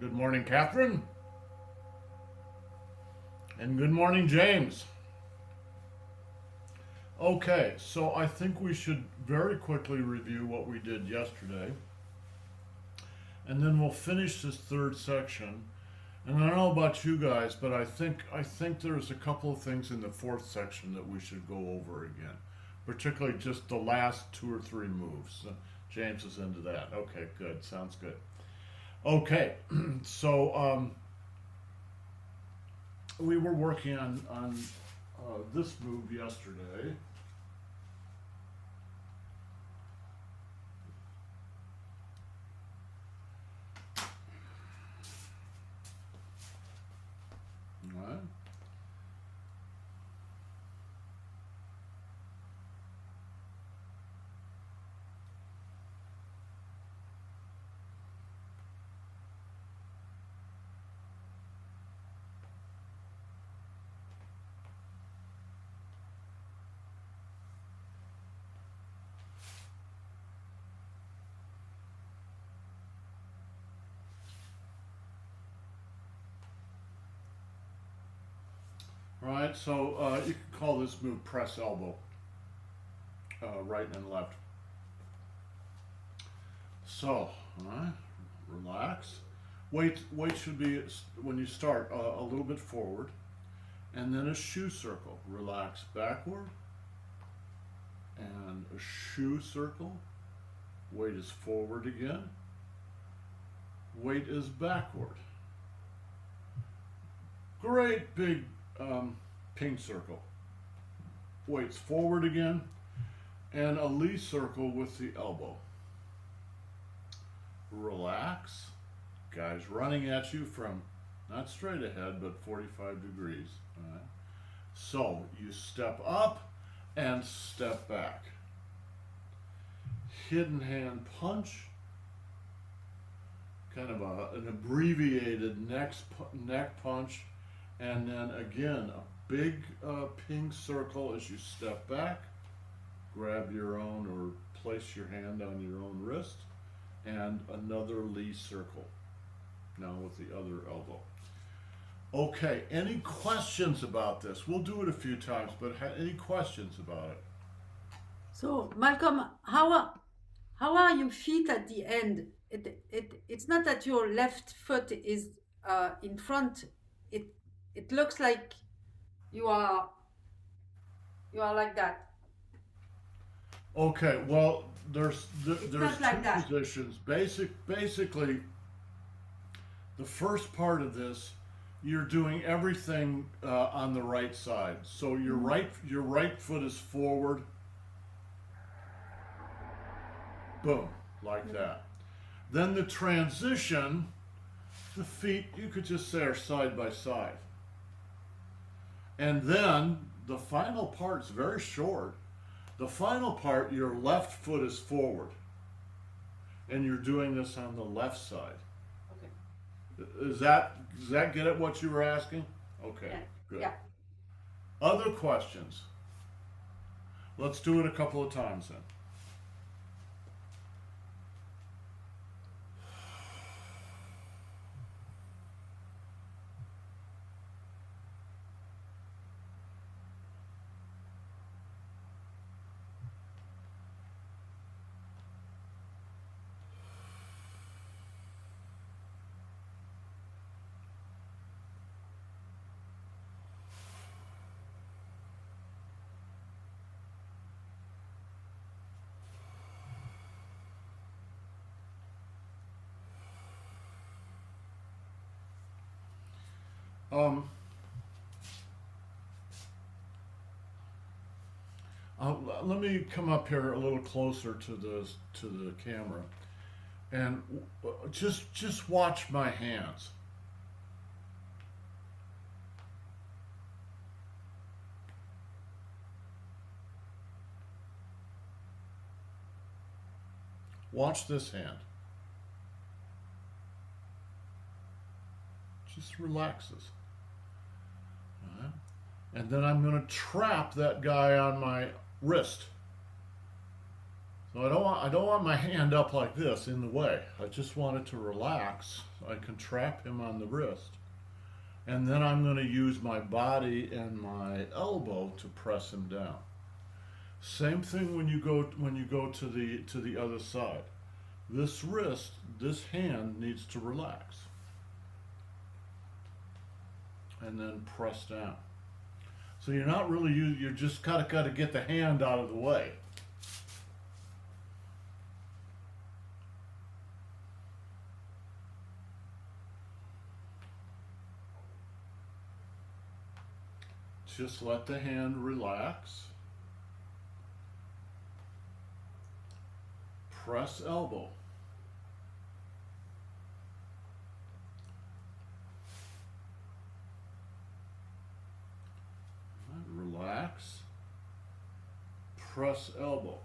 Good morning, Catherine. And good morning, James. Okay, so I think we should very quickly review what we did yesterday. And then we'll finish this third section. And I don't know about you guys, but I think there's a couple of things in the fourth section that we should go over again. Particularly just the last two or three moves. James is into that. Okay, good. Sounds good. Okay, so we were working on this move yesterday. All right. All right, so you can call this move press elbow, right and left. So, all right, relax. Weight should be, when you start, a little bit forward, and then a shoe circle. Relax backward, and a shoe circle. Weight is forward again. Weight is backward. Great big pink circle. Weight's forward again, and a Lee circle with the elbow. Relax. Guys running at you from not straight ahead, but 45 degrees. All right. So you step up and step back. Hidden hand punch. Kind of an abbreviated neck punch. And then again, a big pink circle as you step back. Grab your own or place your hand on your own wrist. And another Lee circle. Now with the other elbow. Okay, any questions about this? We'll do it a few times, but any questions about it? So, Malcolm, how are your feet at the end? It's not that your left foot is in front. It looks like you are like that. Okay, well, It's there's not two like that. positions. Basically, the first part of this, you're doing everything on the right side. So your right foot is forward. Boom, like that. Then the transition, the feet, you could just say, are side by side. And then the final part's very short. The final part, your left foot is forward. And you're doing this on the left side. Okay. Does that get at what you were asking? Okay, Yeah. good. Yeah. Other questions? Let's do it a couple of times then. Um, Let me come up here a little closer to the camera, and just watch my hands. Watch this hand. Just relaxes. All right. And then I'm going to trap that guy on my wrist. So I don't want my hand up like this in the way. I just want it to relax. I can trap him on the wrist. And then I'm going to use my body and my elbow to press him down. Same thing when you go to the other side. This wrist, this hand needs to relax. And then press down. So you're not really you're just got to get the hand out of the way. Just let the hand relax. Press elbow. Relax. Press elbow.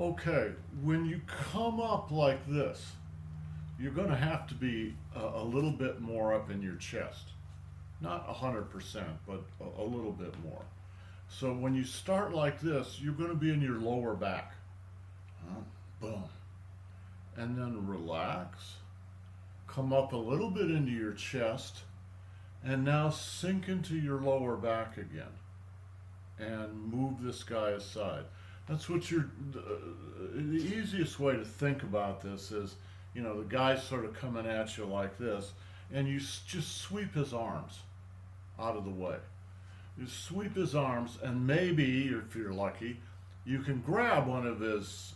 Okay, when you come up like this, you're going to have to be a little bit more up in your chest. Not 100%, but a little bit more. So when you start like this, you're going to be in your lower back. Boom. And then relax. Come up a little bit into your chest. And now sink into your lower back again. And move this guy aside. That's what the easiest way to think about this is, you know, the guy's sort of coming at you like this, and you just sweep his arms out of the way. You sweep his arms, and maybe, if you're lucky, you can grab one of his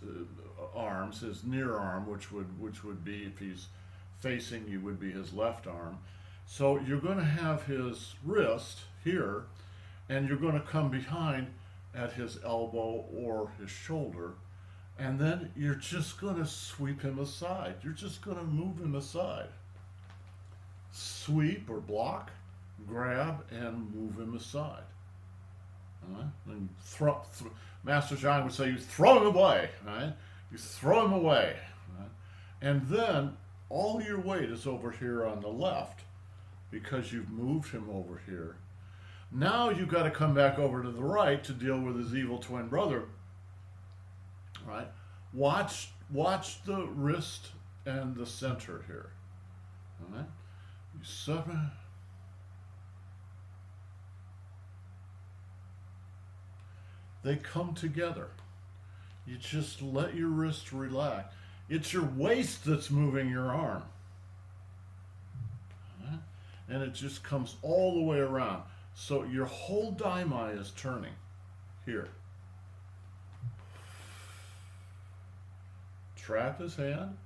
arms, his near arm, which would be, if he's facing you, would be his left arm. So you're going to have his wrist here, and you're going to come behind at his elbow or his shoulder, and then you're just going to sweep him aside. You're just going to move him aside. Sweep or block, grab, and move him aside. And Master Zhang would say, you throw him away. Right? You throw him away. Right? And then all your weight is over here on the left because you've moved him over here. Now you've got to come back over to the right to deal with his evil twin brother. Right? Watch the wrist and the center here. All right? You separate. They come together. You just let your wrist relax. It's your waist that's moving your arm. All right? And it just comes all the way around. So your whole daimai is turning here. Trap his hand,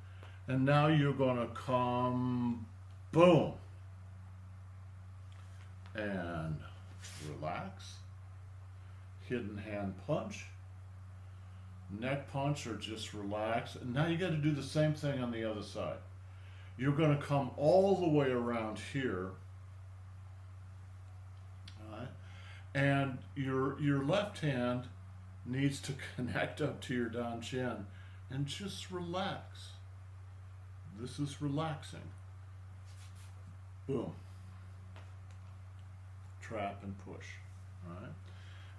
and now you're going to come, boom, and relax. Hidden hand punch, neck punch, or just relax. And now you got to do the same thing on the other side. You're going to come all the way around here. And your left hand needs to connect up to your Dan Chin and just relax. This is relaxing. Boom. Trap and push. All right?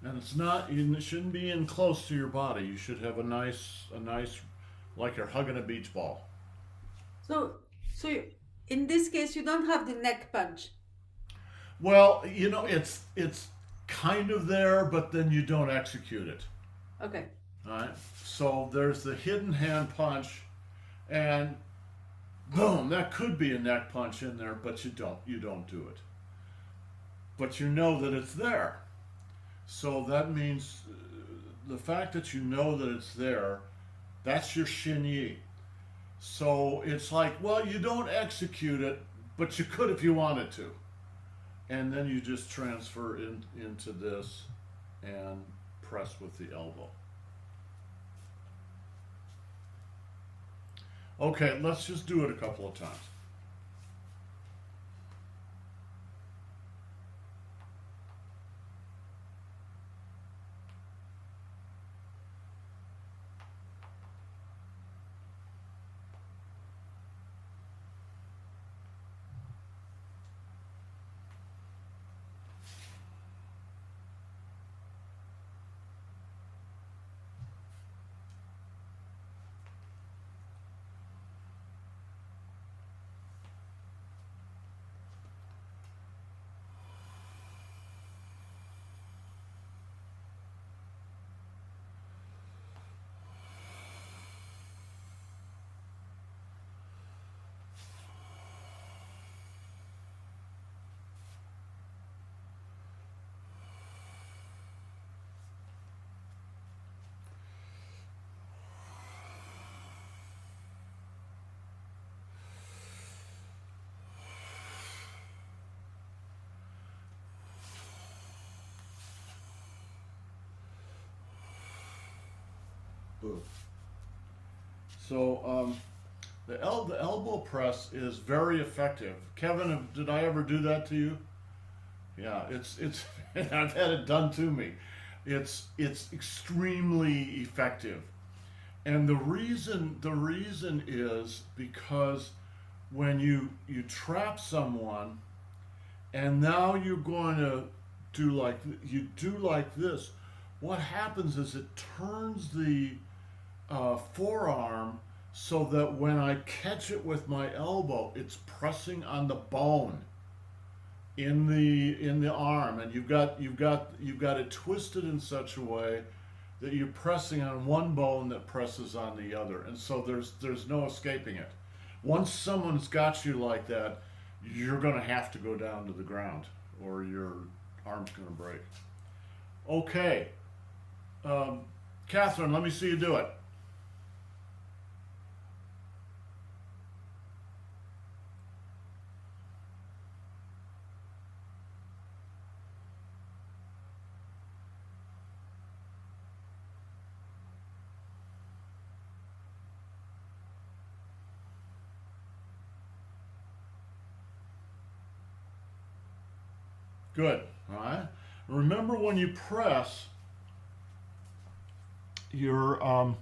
And it shouldn't be in close to your body. You should have a nice, like you're hugging a beach ball. So in this case, you don't have the neck punch. Well, you know, it's kind of there, but then you don't execute it. Okay. All right. So there's the hidden hand punch, and boom, that could be a neck punch in there, but you don't do it. But you know that it's there. So that means the fact that you know that it's there, that's your Xin Yi. So it's like, well, you don't execute it, but you could if you wanted to. And then you just transfer into this and press with the elbow. Okay, let's just do it a couple of times. So the elbow press is very effective. Kevin, did I ever do that to you? Yeah, it's I've had it done to me. It's extremely effective. And the reason is because when you trap someone and now you're going to do like this, what happens is it turns the forearm so that when I catch it with my elbow, it's pressing on the bone in the arm, and you've got it twisted in such a way that you're pressing on one bone that presses on the other, and so there's no escaping it. Once someone's got you like that, you're going to have to go down to the ground, or your arm's going to break. Okay, Catherine, let me see you do it. Good. All right. Remember, when you press, your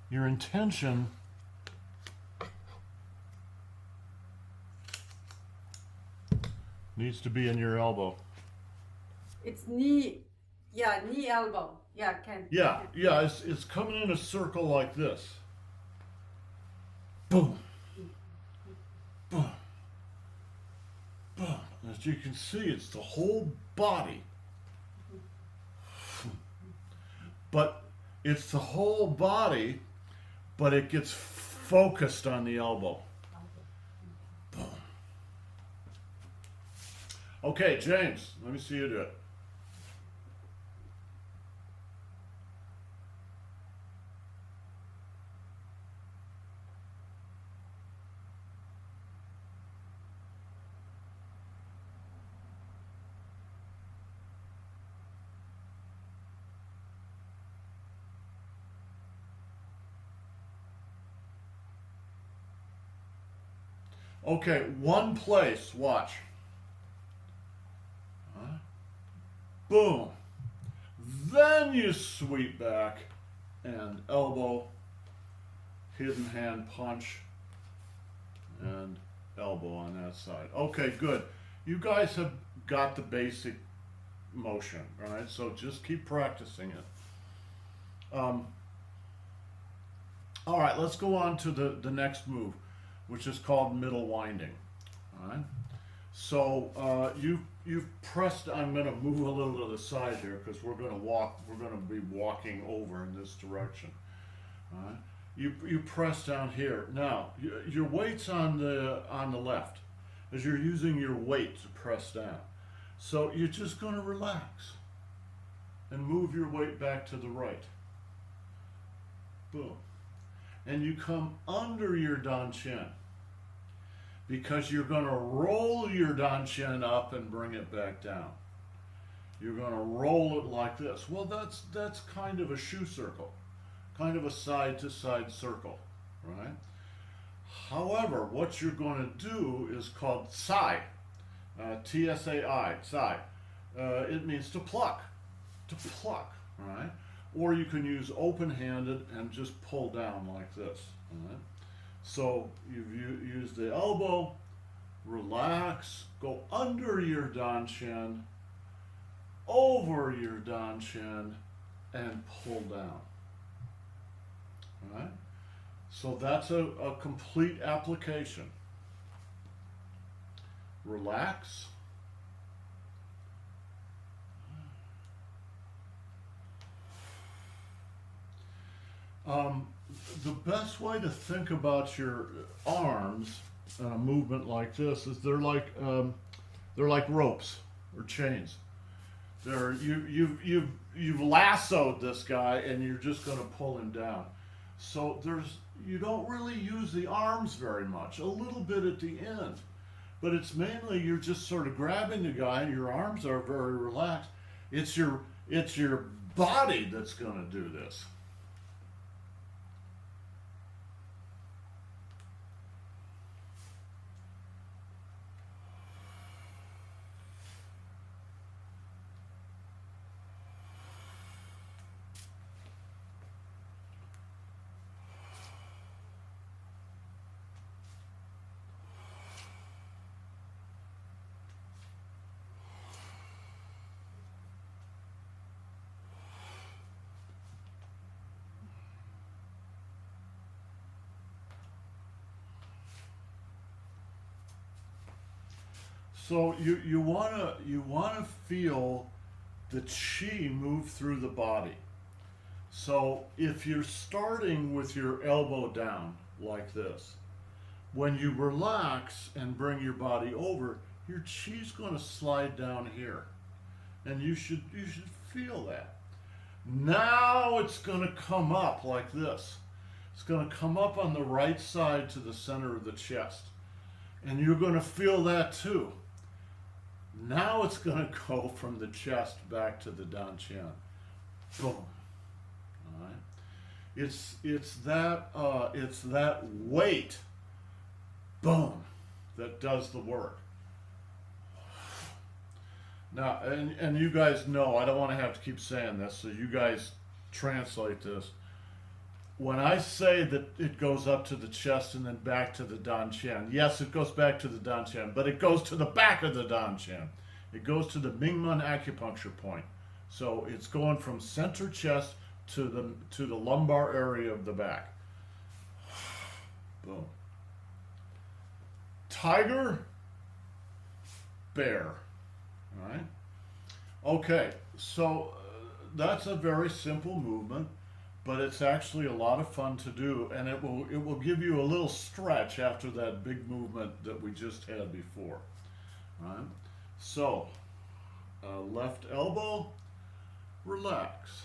intention needs to be in your elbow. It's knee, yeah, knee elbow. Yeah, Ken. Yeah, yeah. It's coming in a circle like this. Boom, boom, boom. As you can see, it's the whole body. But it's the whole body, but it gets focused on the elbow. Boom. Okay, James, let me see you do it. Okay, one place, watch. Boom. Then you sweep back and elbow, hidden hand punch, and elbow on that side. Okay, good. You guys have got the basic motion, all right? So just keep practicing it. All right, let's go on to the next move, which is called middle winding. All right. So you've pressed. I'm going to move a little to the side here because we're going to walk. We're going to be walking over in this direction. All right. You press down here. Now your weight's on the left, as you're using your weight to press down. So you're just going to relax and move your weight back to the right. Boom. And you come under your danchin, because you're going to roll your danchin up and bring it back down. You're going to roll it like this. Well, that's kind of a shoe circle, kind of a side-to-side circle, right? However, what you're going to do is called tsai, T-S-A-I, tsai. It means to pluck, right? Or you can use open-handed and just pull down like this. All right? So you've used the elbow, relax, go under your danchin, over your danchin, and pull down. All right? So that's a complete application. Relax. The best way to think about your arms movement like this is they're like ropes or chains. You've lassoed this guy and you're just going to pull him down. So you don't really use the arms very much. A little bit at the end, but it's mainly you're just sort of grabbing the guy and your arms are very relaxed. It's your body that's going to do this. So you wanna feel the chi move through the body. So if you're starting with your elbow down like this, when you relax and bring your body over, your chi's going to slide down here, and you should feel that. Now it's going to come up like this. It's going to come up on the right side to the center of the chest, and you're going to feel that too. Now it's going to go from the chest back to the dantian. Boom. All right. It's that weight. Boom. That does the work. Now, and you guys know, I don't want to have to keep saying this, so you guys translate this. When I say that it goes up to the chest and then back to the dantian, yes, it goes back to the dantian, but it goes to the back of the dantian. It goes to the Mingmen acupuncture point. So it's going from center chest to the lumbar area of the back. Boom. Tiger, bear. All right. Okay, so that's a very simple movement, but it's actually a lot of fun to do, and it will give you a little stretch after that big movement that we just had before. All right. So, left elbow, relax.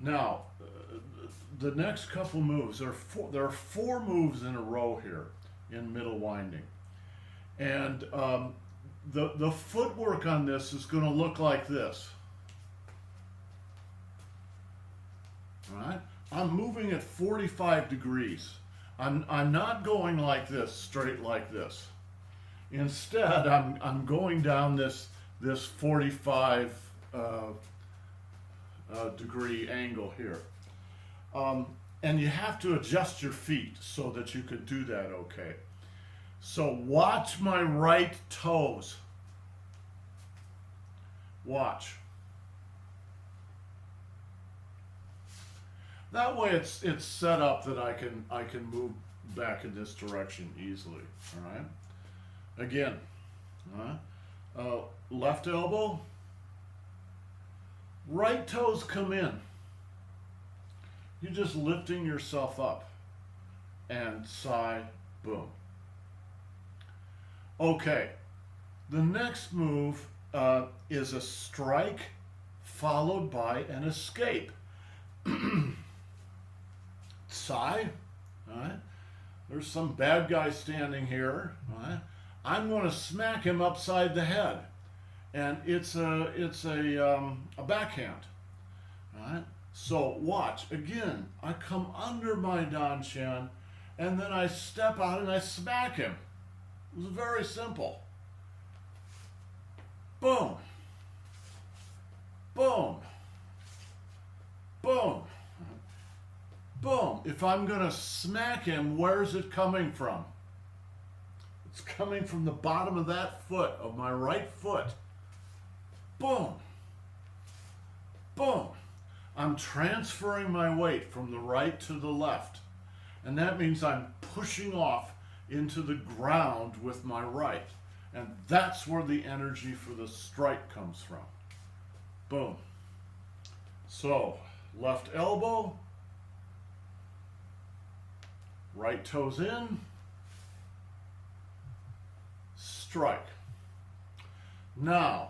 Now, the next couple moves, there are four moves in a row here in middle winding. And the footwork on this is going to look like this. All right? I'm moving at 45 degrees. I'm not going like this, straight like this. Instead, I'm going down this 45 degree angle here. And you have to adjust your feet so that you could do that okay. So watch my right toes. Watch. That way it's set up that I can move back in this direction easily. All right. Again. All right. Left elbow. Right toes come in. You're just lifting yourself up. And sigh, boom. Okay. The next move is a strike followed by an escape. Sigh. All right. There's some bad guy standing here. All right. I'm going to smack him upside the head. And it's a backhand. All right. So watch again. I come under my dantian, and then I step out and I smack him. It was very simple. Boom. Boom. Boom. Boom. If I'm going to smack him, where's it coming from? It's coming from the bottom of that foot, of my right foot. Boom. Boom. I'm transferring my weight from the right to the left. And that means I'm pushing off into the ground with my right. And that's where the energy for the strike comes from. Boom. So, left elbow. Right toes in. Strike. Now,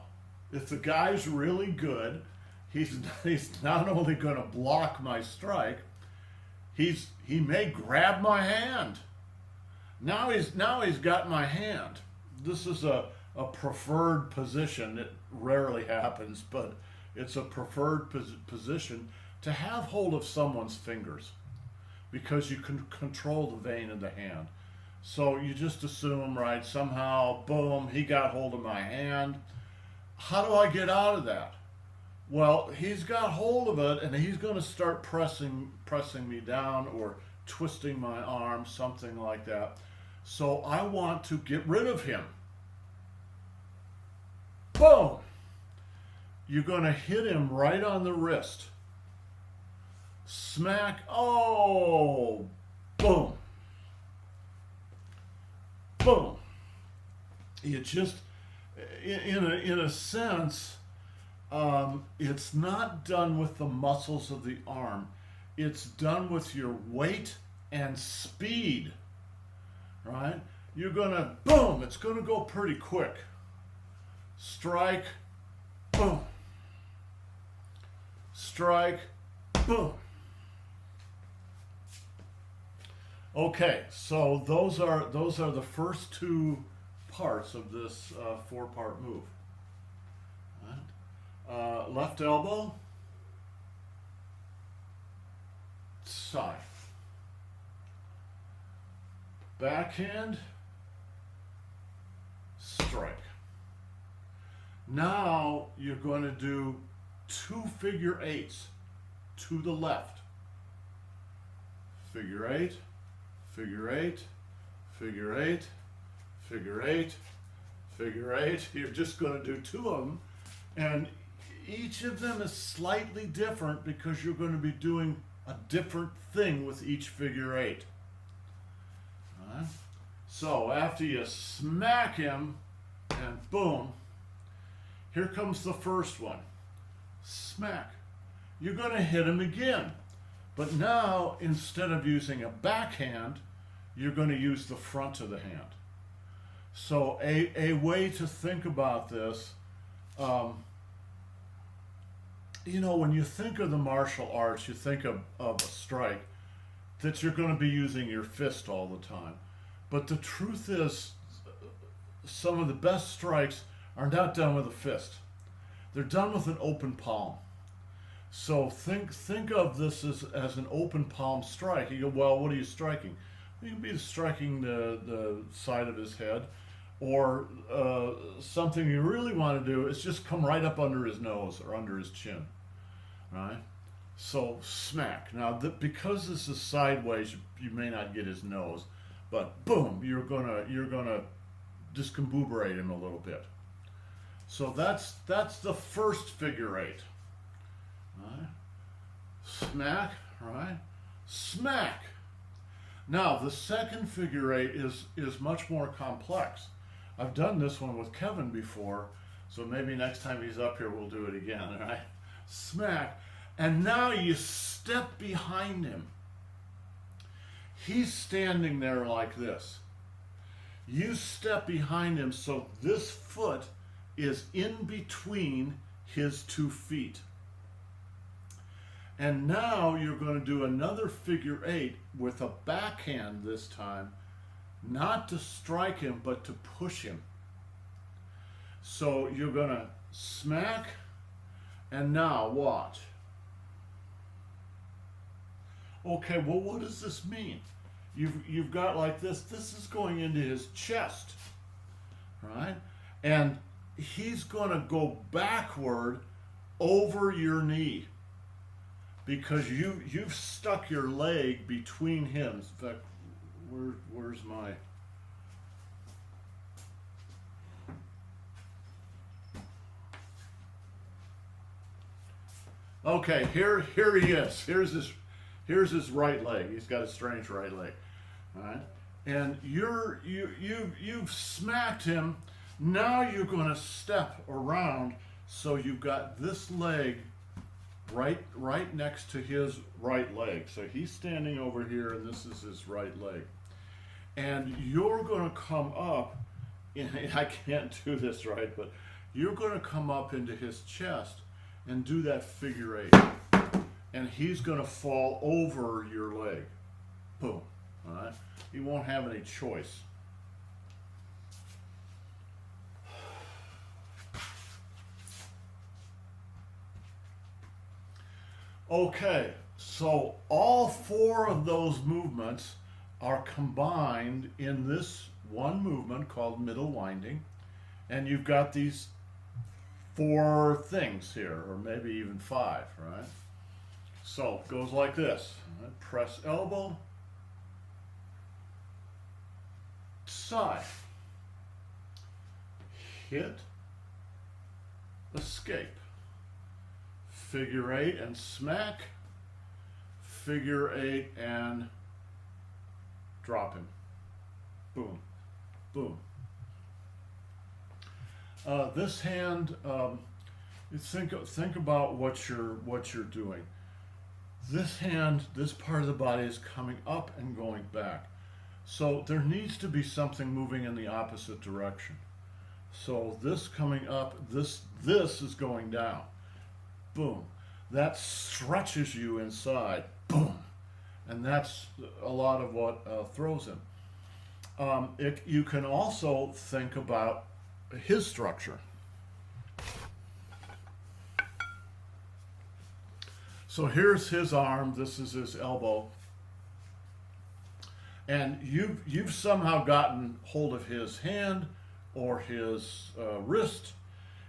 if the guy's really good, he's not only going to block my strike, he may grab my hand. Now he's got my hand. This is a preferred position. It rarely happens, but it's a preferred position to have hold of someone's fingers because you can control the vein in the hand. So you just assume, right, somehow, boom, he got hold of my hand. How do I get out of that? Well, he's got hold of it, and he's going to start pressing me down or twisting my arm, something like that. So I want to get rid of him. Boom! You're going to hit him right on the wrist. smack, oh, boom, boom. You just, in a sense, it's not done with the muscles of the arm. It's done with your weight and speed, right? You're gonna, boom, it's gonna go pretty quick. Strike, boom. Strike, boom. Okay, so those are the first two parts of this four-part move. Right. Left elbow, side. Backhand, strike. Now you're going to do 2 figure eights to the left. Figure eight, figure eight, figure eight, figure eight, figure eight. You're just going to do 2 of them, and each of them is slightly different because you're going to be doing a different thing with each figure eight. All right. So after you smack him and boom, here comes the first one. Smack. You're going to hit him again. But now, instead of using a backhand, you're going to use the front of the hand. So a way to think about this, you know, when you think of the martial arts, you think of a strike, that you're going to be using your fist all the time. But the truth is, some of the best strikes are not done with a fist. They're done with an open palm. So think of this as an open palm strike. You go, well, what are you striking? You can be striking the side of his head, or something you really want to do is just come right up under his nose or under his chin, right? So smack. Now, because this is sideways, you may not get his nose, but boom, you're gonna discombuberate him a little bit. So that's the first figure eight. Right? Smack, right? Smack. Now the second figure eight is much more complex. I've done this one with Kevin before, so maybe next time he's up here we'll do it again, right? Smack. And now you step behind him. He's standing there like this. You step behind him so this foot is in between his 2 feet. And now you're going to do another figure eight with a backhand this time, not to strike him, but to push him. So you're going to smack, and now watch. Okay, well, what does this mean? You've got like this. This is going into his chest, right? And he's going to go backward over your knee because you've stuck your leg between him. In fact, where's my... Okay, here he is. Here's his right leg. He's got a strange right leg. All right? And you've smacked him. Now you're going to step around so you've got this leg right next to his right leg. So he's standing over here and this is his right leg. And you're going to come up, and I can't do this right, but you're going to come up into his chest and do that figure eight. And he's going to fall over your leg. Boom. All right? He won't have any choice. Okay, so all 4 of those movements are combined in this one movement called middle winding. And you've got these 4 things here, or maybe even 5, right? So it goes like this. Right? Press elbow, side, hit, escape, figure eight and smack, figure 8 and drop him. Boom, boom. This hand, think about what you're doing. This hand, this part of the body is coming up and going back. So there needs to be something moving in the opposite direction. So this coming up, this is going down. Boom. That stretches you inside. Boom. And that's a lot of what throws him. You can also think about his structure. So here's his arm, this is his elbow. And you've somehow gotten hold of his hand or his wrist,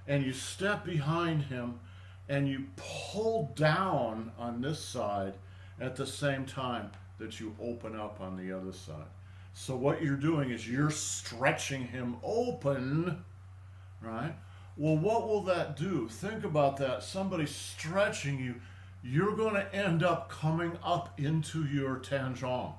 and you step behind him and you pull down on this side at the same time that you open up on the other side. So what you're doing is you're stretching him open, right? Well, what will that do? Think about that. Somebody stretching you, you're going to end up coming up into your tangent.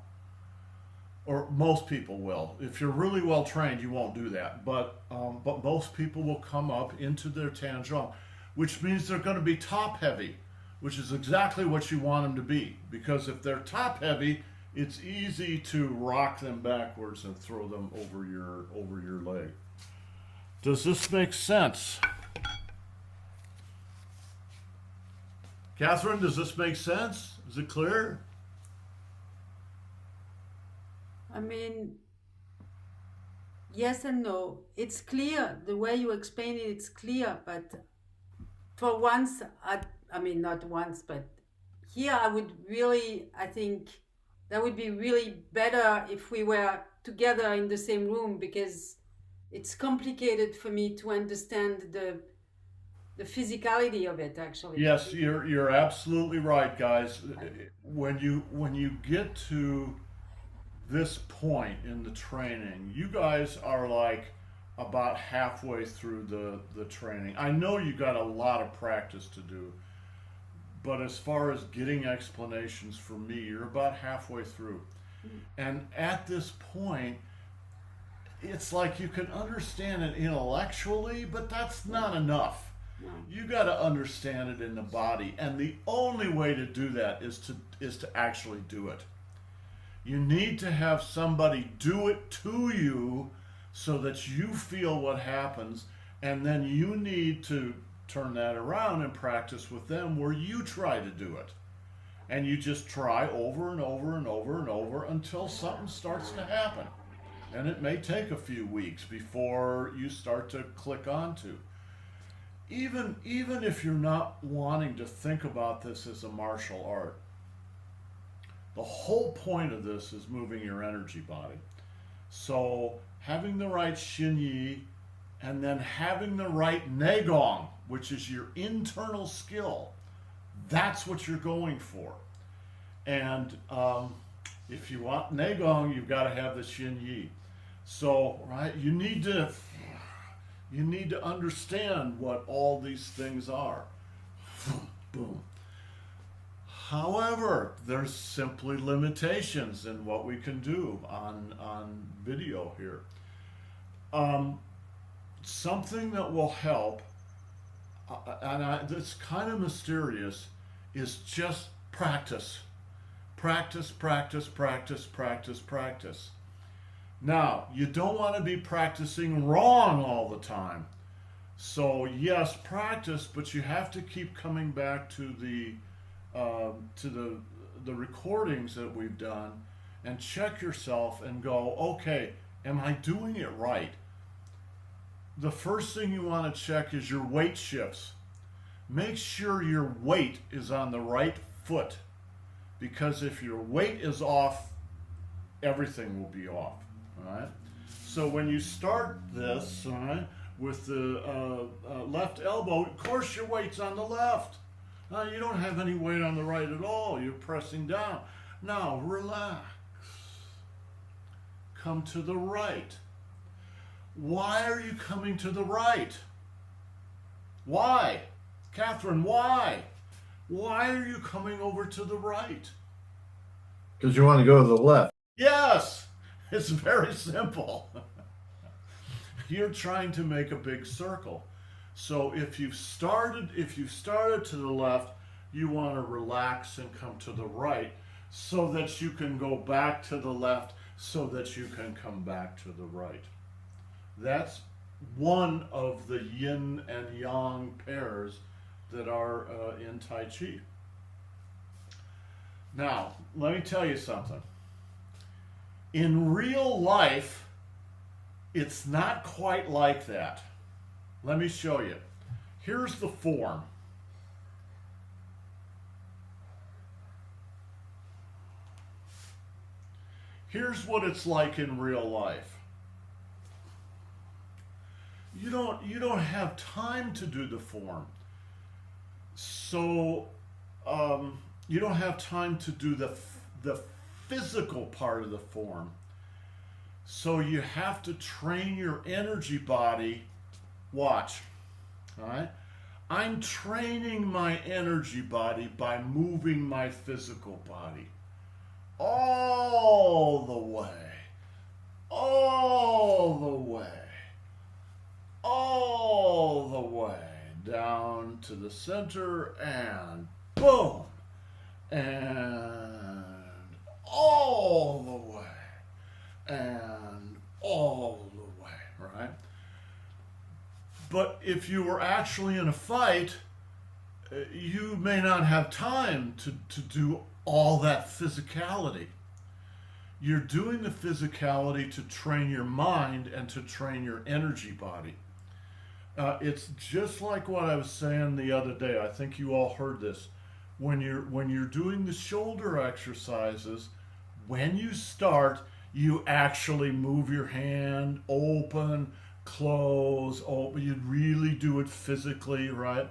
Or most people will. If you're really well trained, you won't do that. But most people will come up into their tangent, which means they're going to be top heavy, which is exactly what you want them to be. Because if they're top heavy, it's easy to rock them backwards and throw them over your leg. Does this make sense? Catherine, does this make sense? Is it clear? I mean, yes and no. It's clear. The way you explain it, it's clear. But for once, I mean, not once, but here I think that would be really better if we were together in the same room, because it's complicated for me to understand the physicality of it, actually. Yes, you're absolutely right, guys. When you get to this point in the training, you guys are like about halfway through the training. I know you got a lot of practice to do, but as far as getting explanations from me, you're about halfway through. And at this point, it's like you can understand it intellectually, but that's not enough. No. You got to understand it in the body, and the only way to do that is to actually do it. You need to have somebody do it to you so that you feel what happens, and then you need to turn that around and practice with them where you try to do it. And you just try over and over and over and over until something starts to happen. And it may take a few weeks before you start to click onto. Even if you're not wanting to think about this as a martial art, the whole point of this is moving your energy body. So having the right Xinyi and then having the right Qigong, which is your internal skill, that's what you're going for. And if you want Qigong, you've got to have the Xinyi. So, right, you need to understand what all these things are. Boom. However, there's simply limitations in what we can do on video here. Something that will help, that's kind of mysterious, is just practice. Practice, practice, practice, practice, practice. Now, you don't want to be practicing wrong all the time. So yes, practice, but you have to keep coming back to the recordings that we've done and check yourself and go, okay, am I doing it right? The first thing you want to check is your weight shifts. Make sure your weight is on the right foot, because if your weight is off, everything will be off. All right. So when you start this, all right, with the left elbow, of course your weight's on the left. Now you don't have any weight on the right at all. You're pressing down. Now relax. Come to the right. Why are you coming to the right? Why? Catherine, why? Why are you coming over to the right? Because you want to go to the left. Yes, it's very simple. You're trying to make a big circle. So if you've started to the left, you want to relax and come to the right so that you can go back to the left so that you can come back to the right. That's one of the yin and yang pairs that are in Tai Chi. Now, let me tell you something. In real life, it's not quite like that. Let me show you. Here's the form. Here's what it's like in real life. You don't have time to do the form. So you don't have time to do the physical part of the form. So you have to train your energy body. Watch. All right? I'm training my energy body by moving my physical body all the way, all the way, all the way down to the center, and boom, and all the way, and all the way, right? But if you were actually in a fight, you may not have time to do all that physicality. You're doing the physicality to train your mind and to train your energy body. It's just like what I was saying the other day. I think you all heard this. When you're doing the shoulder exercises, when you start, you actually move your hand open, close, open. You really do it physically, right?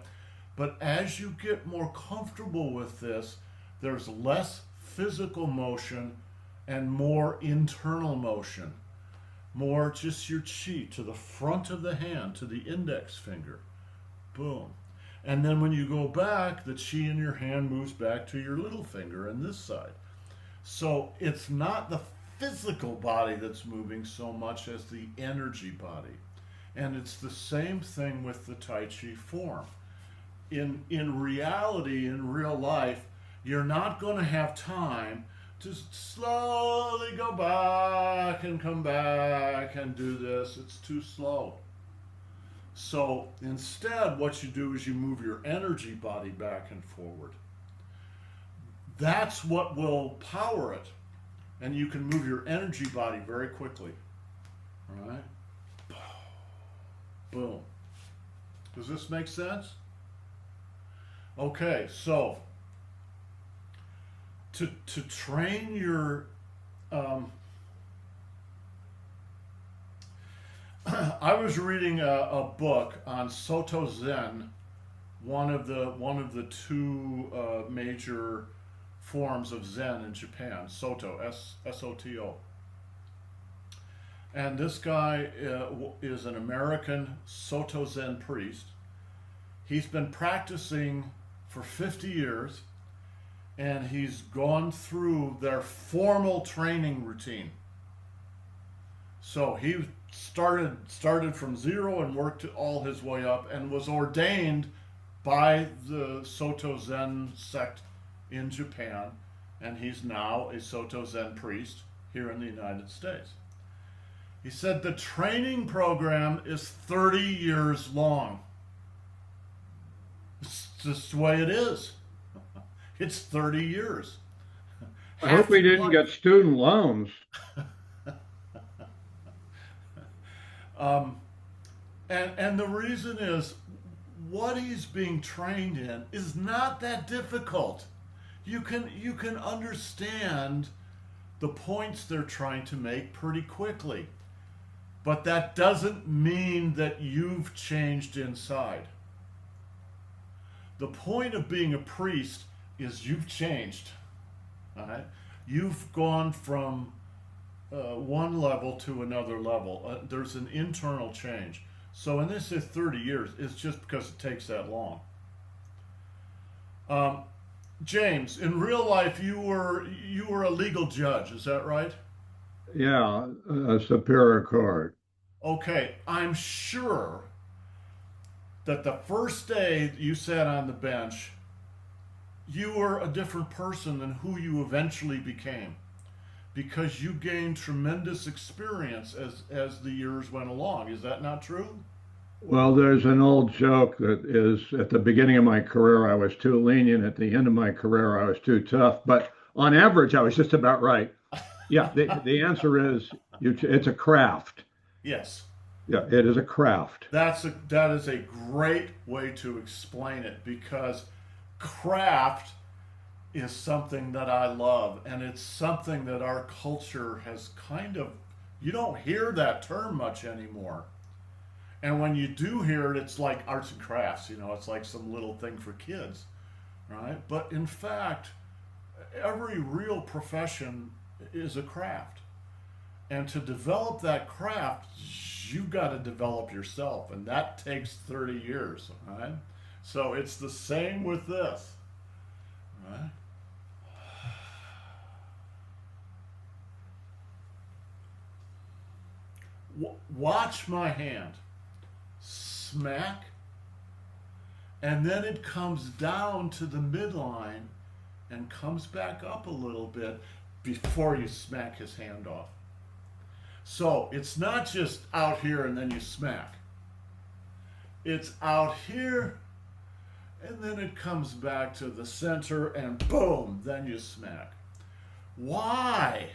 But as you get more comfortable with this, there's less physical motion and more internal motion. More just your chi to the front of the hand, to the index finger. Boom. And then when you go back, the chi in your hand moves back to your little finger and this side. So it's not the physical body that's moving so much as the energy body. And it's the same thing with the Tai Chi form. In reality, in real life, you're not going to have time to slowly go back and come back and do this. It's too slow. So instead, what you do is you move your energy body back and forward. That's what will power it. And you can move your energy body very quickly. All right? Boom. Does this make sense? Okay, so to train your I was reading a book on Soto Zen, one of the two major forms of Zen in Japan. Soto, S-O-T-O. And this guy is an American Soto Zen priest. He's been practicing for 50 years, and he's gone through their formal training routine. So he started from zero and worked all his way up and was ordained by the Soto Zen sect in Japan, and he's now a Soto Zen priest here in the United States. He said the training program is 30 years long. It's just the way it is. It's 30 years. I hope we didn't get student loans. And the reason is what he's being trained in is not that difficult. You can understand the points they're trying to make pretty quickly. But that doesn't mean that you've changed inside. The point of being a priest is you've changed. All right? You've gone from one level to another level. There's an internal change. So when this is 30 years, it's just because it takes that long. James, in real life, you were a legal judge. Is that right? Yeah, a superior court. Okay, I'm sure that the first day you sat on the bench, you were a different person than who you eventually became because you gained tremendous experience as the years went along. Is that not true? Well, there's an old joke that is at the beginning of my career, I was too lenient. At the end of my career, I was too tough. But on average, I was just about right. Yeah, the answer is it's a craft. Yes. Yeah, it is a craft. That is a great way to explain it because craft is something that I love and it's something that our culture has kind of you don't hear that term much anymore. And when you do hear it, it's like arts and crafts, it's like some little thing for kids, right? But in fact, every real profession is a craft. And to develop that craft, you've got to develop yourself, and that takes 30 years, right? So it's the same with this, right? Watch my hand. Smack, and then it comes down to the midline and comes back up a little bit before you smack his hand off. So it's not just out here and then you smack. It's out here and then it comes back to the center and boom, then you smack. Why?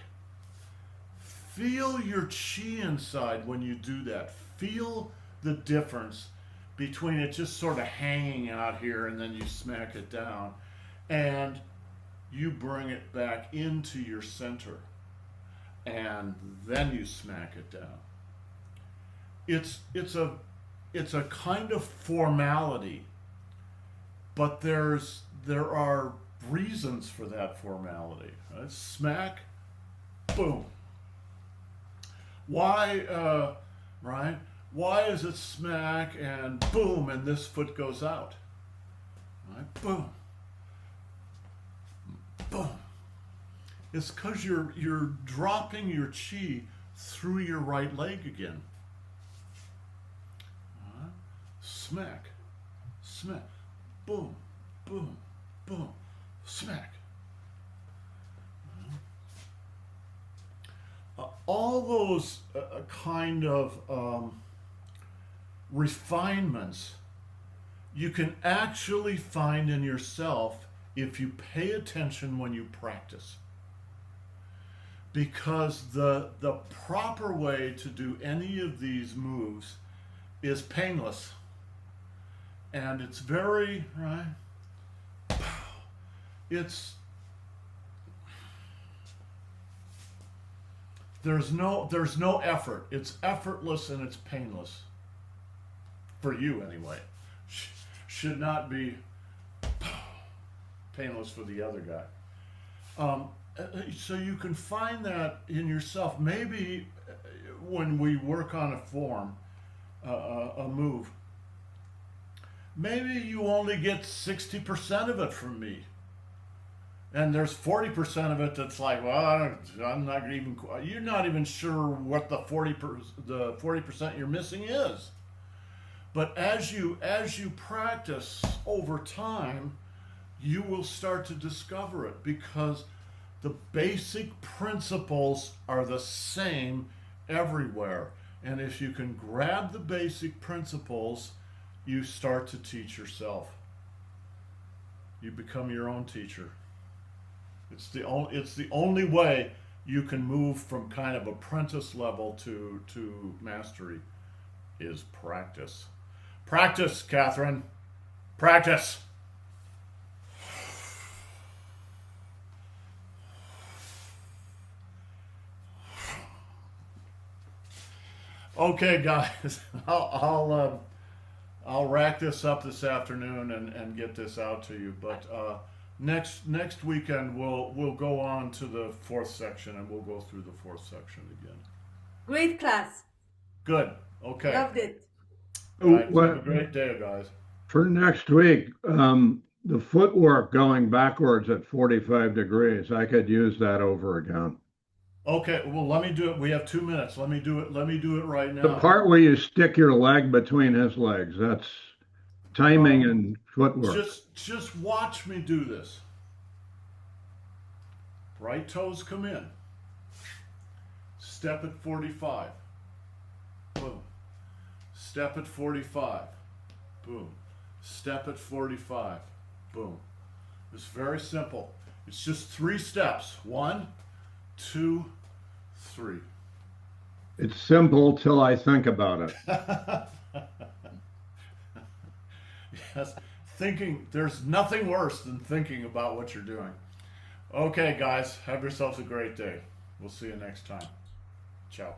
Feel your chi inside when you do that. Feel the difference between it just sort of hanging out here and then you smack it down and you bring it back into your center and then you smack it down. It's a kind of formality, but there are reasons for that formality. Right? Smack, boom. Why, right? Why is it smack and boom and this foot goes out? Right? Boom, boom. It's because you're dropping your chi through your right leg again. Right? Smack, smack, boom, boom, boom, smack. All those kind of refinements you can actually find in yourself if you pay attention when you practice. Because the proper way to do any of these moves is painless. And it's very, right? There's no effort. It's effortless and it's painless. For you anyway. Should not be painless for the other guy. So you can find that in yourself. Maybe when we work on a form, a move, maybe you only get 60% of it from me. And there's 40% of it that's like, well, I'm not even. You're not even sure what the 40% you're missing is. But as you practice over time, you will start to discover it because the basic principles are the same everywhere. And if you can grab the basic principles, you start to teach yourself. You become your own teacher. It's the only way you can move from kind of apprentice level to mastery is practice. Practice, Catherine. Practice. Okay, guys, I'll rack this up this afternoon and get this out to you. But next weekend we'll go on to the fourth section and we'll go through the fourth section again. Great class. Good. Okay. Loved it. All right. Have a great day, guys. For next week, The footwork going backwards at 45 degrees, I could use that over again. Okay, well, let me do it. We have 2 minutes. Let me do it. Let me do it right The now. part where you stick your leg between his legs, that's timing and footwork. Just watch me do this. Right toes come in. Step at 45. Boom. Step at 45. Boom. Step at 45. Boom. It's very simple. It's just 3 steps. 1, 2, 3. It's simple till I think about it. Yes. Thinking, there's nothing worse than thinking about what you're doing. Okay, guys, have yourselves a great day. We'll see you next time. Ciao.